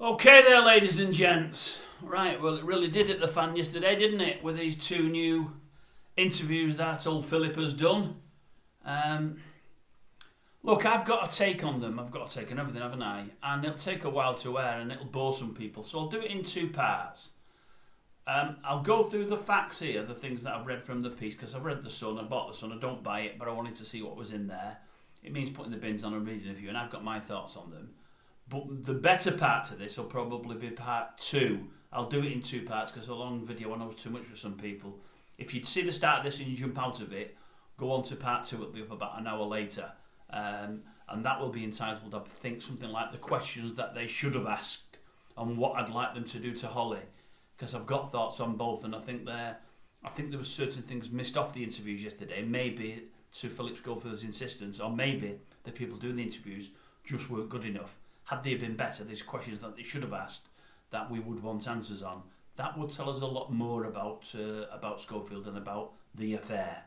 Okay there, ladies and gents. Right, well, it really did hit the fan yesterday, didn't it? With these two new interviews that old Philip has done. Look, I've got a take on them. I've got a take on everything, haven't I? And it'll take a while to air and it'll bore some people. So I'll do it in two parts. I'll go through the facts here, the things that I've read from the piece, because I've read The Sun, I bought The Sun, I don't buy it, but I wanted to see what was in there. It means putting the bins on and reading a few, and I've got my thoughts on them. But the better part to this will probably be part two. I'll do it in two parts because a long video I know is too much for some people. If you'd see the start of this and you jump out of it, go on to part two, it'll be up about an hour later. And that will be entitled, I think, something like the questions that they should have asked and what I'd like them to do to Holly. Because I've got thoughts on both, and I think there were certain things missed off the interviews yesterday. Maybe to Philip Schofield's insistence, or maybe the people doing the interviews just weren't good enough. Had they been better, there's questions that they should have asked that we would want answers on. That would tell us a lot more about Schofield and about the affair.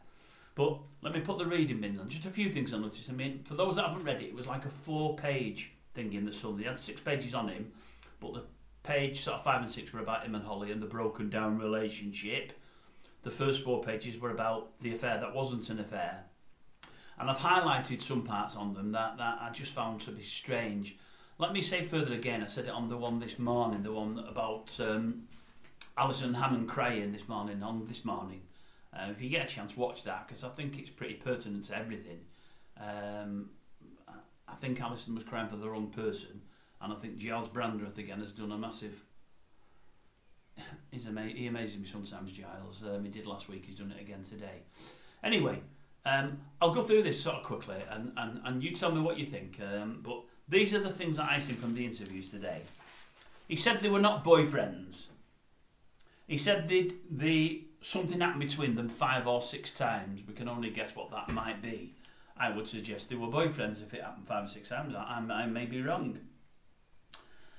But let me put the reading bins on. Just a few things I noticed. I mean, for those that haven't read it, it was like a 4-page thing in The Sun. They had 6 pages on him, but the page sort of 5 and 6 were about him and Holly and the broken down relationship. The first 4 pages were about the affair that wasn't an affair. And I've highlighted some parts on them that I just found to be strange. Let me say further again, I said it on the one this morning, the one about Alison Hammond crying this morning, If you get a chance, watch that, because I think it's pretty pertinent to everything. I think Alison was crying for the wrong person, and I think Giles Brandreth again has done a massive... He amazes me sometimes, Giles. He did last week, he's done it again today. Anyway, I'll go through this sort of quickly, and you tell me what you think. But these are the things that I see from the interviews today. He said they were not boyfriends. He said something happened between them 5 or 6 times. We can only guess what that might be. I would suggest they were boyfriends if it happened 5 or 6 times. I may be wrong.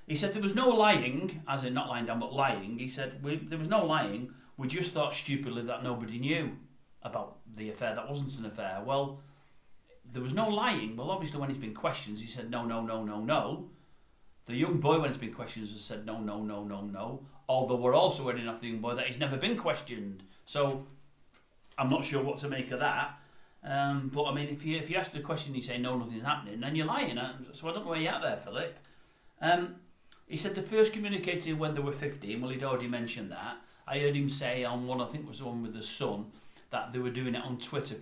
He said there was no lying, as in not lying down, but lying. He said there was no lying. We just thought stupidly that nobody knew about the affair. That wasn't an affair. Well, there was no lying. Well, obviously when he's been questioned, he said no, no, no, no, no. The young boy, when he's been questioned, has said no, no, no, no, no. Although we're also hearing off the young boy that he's never been questioned. So I'm not sure what to make of that. But I mean, if you ask the question and you say no, nothing's happening, then you're lying. So I don't know where you're at there, Philip. He said they first communicated when they were 15. Well, he'd already mentioned that. I heard him say on one, I think it was the one with The Sun, that they were doing it on Twitter.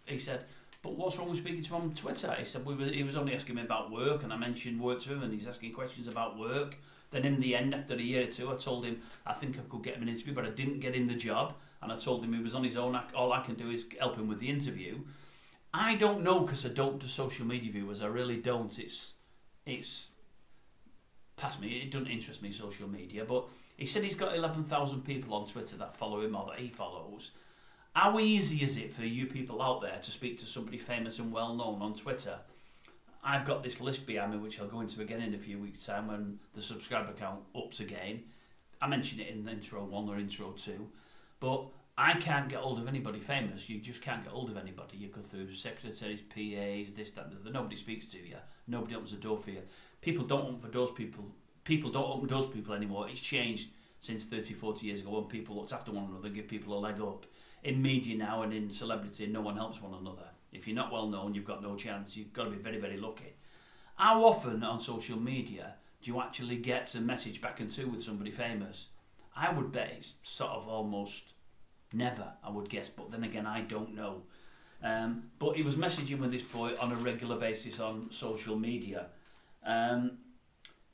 He said, but what's wrong with speaking to him on Twitter? He said he was only asking me about work, and I mentioned work to him, and he's asking questions about work. Then in the end, after a year or two, I told him I think I could get him an interview, but I didn't get him the job. And I told him he was on his own. All I can do is help him with the interview. I don't know, because I don't do social media viewers. I really don't. It's past me. It doesn't interest me, social media. But he said he's got 11,000 people on Twitter that follow him or that he follows. How easy is it for you people out there to speak to somebody famous and well known on Twitter? I've got this list behind me, which I'll go into again in a few weeks' time when the subscriber count ups again. I mentioned it in the intro 1 or intro 2. But I can't get hold of anybody famous. You just can't get hold of anybody. You go through secretaries, PAs, this, that, that. Nobody speaks to you. Nobody opens the door for you. People don't open for doors. People don't open doors for people anymore. It's changed since 30, 40 years ago when people looked after one another, give people a leg up. In media now and in celebrity, no one helps one another. If you're not well known, you've got no chance. You've got to be very, very lucky. How often on social media do you actually get a message back and two with somebody famous? I would bet it's sort of almost never, I would guess. But then again, I don't know. But he was messaging with this boy on a regular basis on social media.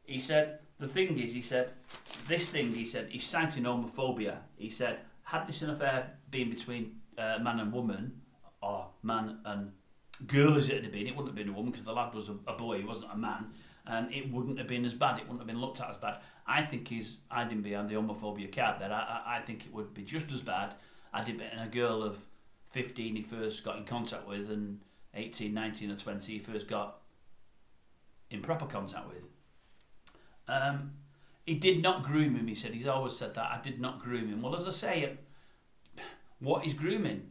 He said, he's citing homophobia. He said, had this an affair been between man and woman, or man and girl as it had been, it wouldn't have been a woman because the lad was a boy, he wasn't a man, and it wouldn't have been as bad, it wouldn't have been looked at as bad. I think he's hiding behind the homophobia card there. I think it would be just as bad had it been a girl of 15 he first got in contact with, and 18, 19 or 20 he first got improper contact with. He did not groom him, he said. He's always said that. I did not groom him. Well, as I say, what is grooming?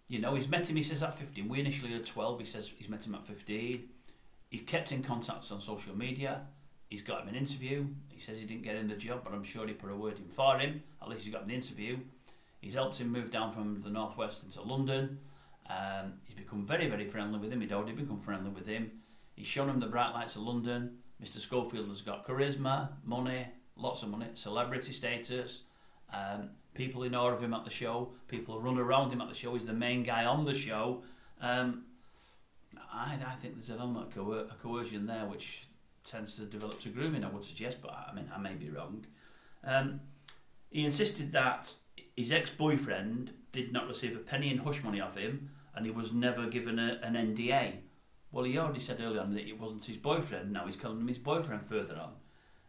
You know, he's met him, he says, at 15. We initially heard 12. He says he's met him at 15. He kept in contact on social media. he's got him an interview. He says he didn't get in the job, but I'm sure he put a word in for him. At least he's got an interview. He's helped him move down from the northwest into London. He's become very, very friendly with him. He'd already become friendly with him. He's shown him the bright lights of London. Mr. Schofield has got charisma, money, lots of money, celebrity status. People in awe of him at the show. People run around him at the show. He's the main guy on the show. I think there's an element of coercion there, which tends to develop to grooming, I would suggest, but I mean, I may be wrong. He insisted that his ex-boyfriend did not receive a penny in hush money off him, and he was never given an NDA. Well, he already said earlier on that it wasn't his boyfriend. Now he's calling him his boyfriend further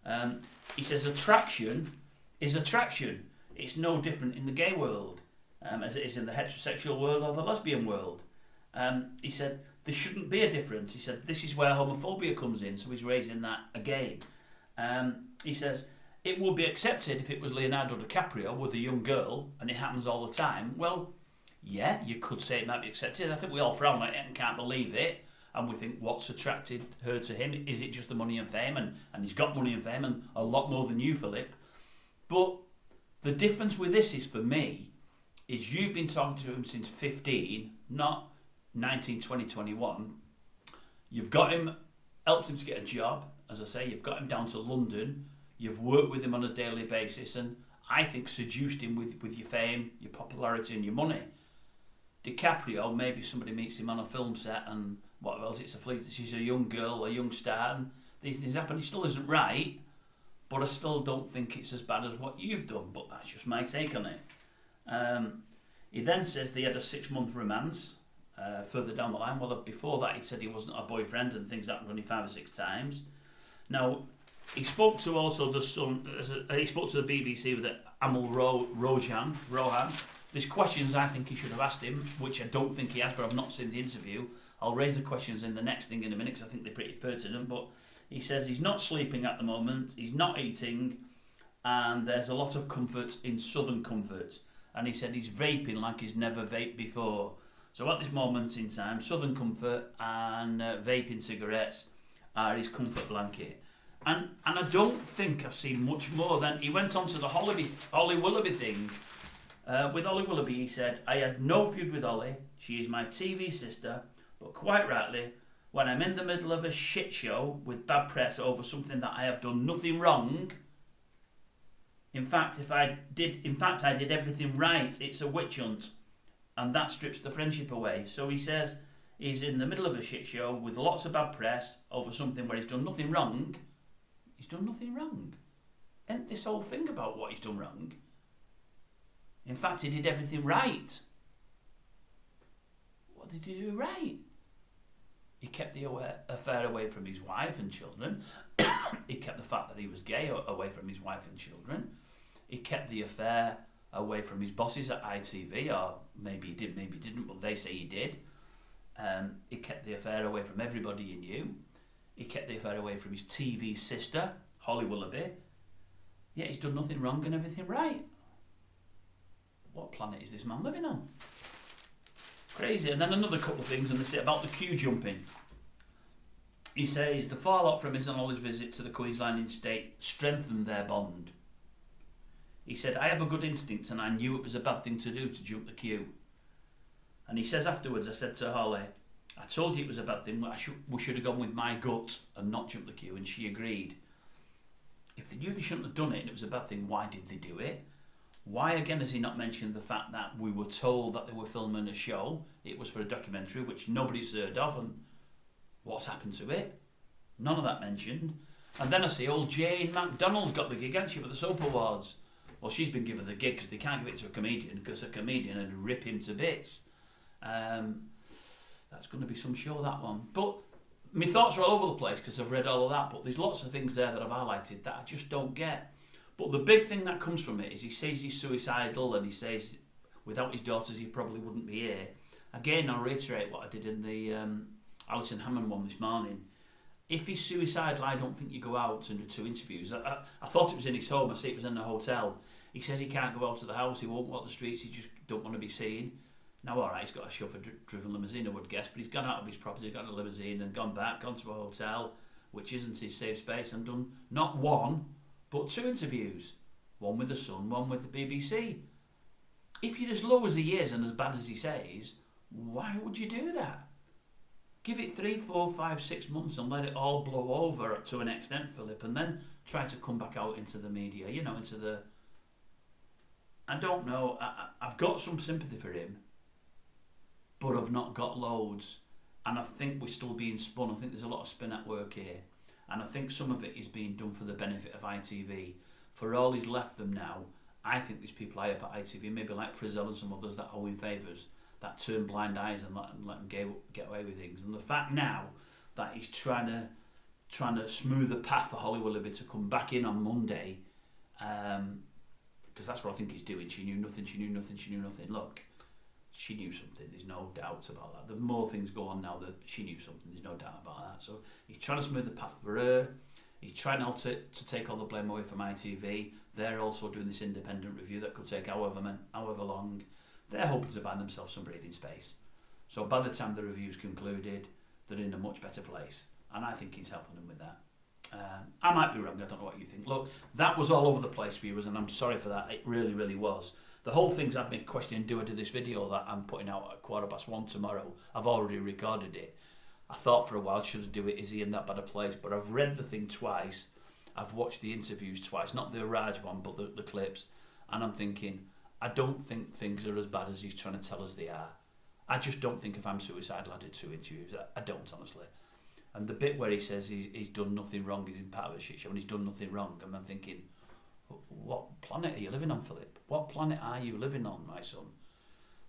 on. He says attraction is attraction. It's no different in the gay world as it is in the heterosexual world or the lesbian world. He said there shouldn't be a difference. He said this is where homophobia comes in, so he's raising that again. He says it would be accepted if it was Leonardo DiCaprio with a young girl, and it happens all the time. Well, yeah, you could say it might be accepted. I think we all frown at it and can't believe it, and we think what's attracted her to him? Is it just the money and fame? And he's got money and fame and a lot more than you, Philip. But the difference with this is, for me, is you've been talking to him since 15, not 19, 20, 21. You've got him, helped him to get a job, as I say, you've got him down to London, you've worked with him on a daily basis, and I think seduced him with your fame, your popularity and your money. DiCaprio, maybe somebody meets him on a film set and what else, she's a young girl, a young star, and these things happen. He still isn't right, but I still don't think it's as bad as what you've done, but that's just my take on it. He then says they had a 6-month romance further down the line. Well, before that, he said he wasn't a boyfriend and things happened only 5 or 6 times. Now, he spoke to also the son. He spoke to the BBC with Amal Rohan. There's questions I think he should have asked him, which I don't think he has, but I've not seen the interview. I'll raise the questions in the next thing in a minute because I think they're pretty pertinent. But he says he's not sleeping at the moment, he's not eating, and there's a lot of comfort in Southern Comfort. And he said he's vaping like he's never vaped before. So at this moment in time, Southern Comfort and vaping cigarettes are his comfort blanket. And I don't think I've seen much more than he went on to the Holly Willoughby thing. With Holly Willoughby, he said, I had no feud with Holly. She is my TV sister, but quite rightly, when I'm in the middle of a shit show with bad press over something that I have done nothing wrong, in fact, I did everything right, it's a witch hunt, and that strips the friendship away. So he says he's in the middle of a shit show with lots of bad press over something where he's done nothing wrong. He's done nothing wrong. Ain't this whole thing about what he's done wrong? In fact, he did everything right. What did he do right? He kept the affair away from his wife and children. He kept the fact that he was gay away from his wife and children. He kept the affair away from his bosses at ITV, or maybe he did, maybe he didn't, but they say he did. He kept the affair away from everybody he knew. He kept the affair away from his TV sister, Holly Willoughby. Yet he's done nothing wrong and everything right. What planet is this man living on? Crazy. And then another couple of things, and they say about the queue jumping. He says the fallout from his and Holly's visit to the Queensland state strengthened their bond. He said, I have a good instinct and I knew it was a bad thing to do to jump the queue. And he says afterwards, I said to Holly, I told you it was a bad thing, we should have gone with my gut and not jumped the queue, and she agreed. If they knew they shouldn't have done it and it was a bad thing, why did they do it? Why again has he not mentioned the fact that we were told that they were filming a show, it was for a documentary which nobody's heard of, and what's happened to it? None of that mentioned. And then I see old Jane McDonald's got the gig, hasn't she, with the Soap Awards? Well, she's been given the gig because they can't give it to a comedian, because a comedian would rip him to bits. That's going to be some show, that one. But my thoughts are all over the place because I've read all of that, but there's lots of things there that I've highlighted that I just don't get. But the big thing that comes from it is he says he's suicidal, and he says without his daughters he probably wouldn't be here. Again, I'll reiterate what I did in the Alison Hammond one this morning. If he's suicidal, I don't think you go out and do 2 interviews. I thought it was in his home, I see it was in a hotel. He says he can't go out to the house, he won't walk the streets, he just don't want to be seen. Now, alright, he's got a chauffeur-driven limousine, I would guess, but he's gone out of his property, got in a limousine and gone back, gone to a hotel, which isn't his safe space, and done not one, but 2 interviews. One with the Sun, one with the BBC. If you're as low as he is and as bad as he says, why would you do that? Give it 3, 4, 5, 6 months and let it all blow over to an extent, Philip, and then try to come back out into the media, into the... I don't know. I've got some sympathy for him, but I've not got loads. And I think we're still being spun. I think there's a lot of spin at work here. And I think some of it is being done for the benefit of ITV. For all he's left them now, I think these people high up at ITV, maybe like Frizzell and some others that owe him favours, that turn blind eyes and let them get away with things. And the fact now that he's trying to smooth the path for Holly Willoughby to come back in on Monday, because that's what I think he's doing. She knew nothing. Look, she knew something. There's no doubt about that. The more things go on now, that she knew something. There's no doubt about that. So he's trying to smooth the path for her. He's trying now to take all the blame away from ITV. They're also doing this independent review that could take however long. They're hoping to buy themselves some breathing space. So by the time the review's concluded, they're in a much better place. And I think he's helping them with that. I might be wrong. I don't know what you think. Look, that was all over the place, viewers, and I'm sorry for that. It really, really was. The whole thing's I've been questioning, do I do this video that I'm putting out at 1:15 tomorrow? I've already recorded it. I thought for a while, should I do it? Is he in that bad a place? But I've read the thing twice. I've watched the interviews twice, not the Raj one, but the clips. And I'm thinking, I don't think things are as bad as he's trying to tell us they are. I just don't think if I'm suicidal, I did 2 interviews. I don't, honestly. And the bit where he says he's done nothing wrong, he's in part of a shit show, and he's done nothing wrong, and I'm thinking, what planet are you living on, Philip? What planet are you living on, my son?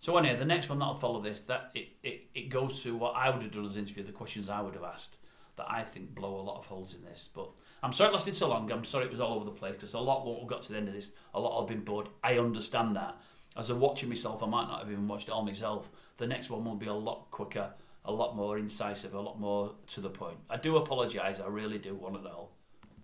So anyway, the next one that'll follow this, that it goes to what I would have done as an interview, the questions I would have asked, that I think blow a lot of holes in this. But I'm sorry it lasted so long. I'm sorry it was all over the place, because a lot won't have got to the end of this. A lot have been bored. I understand that. As I'm watching myself, I might not have even watched it all myself. The next one will be a lot quicker, a lot more incisive, a lot more to the point. I do apologise. I really do, one and all.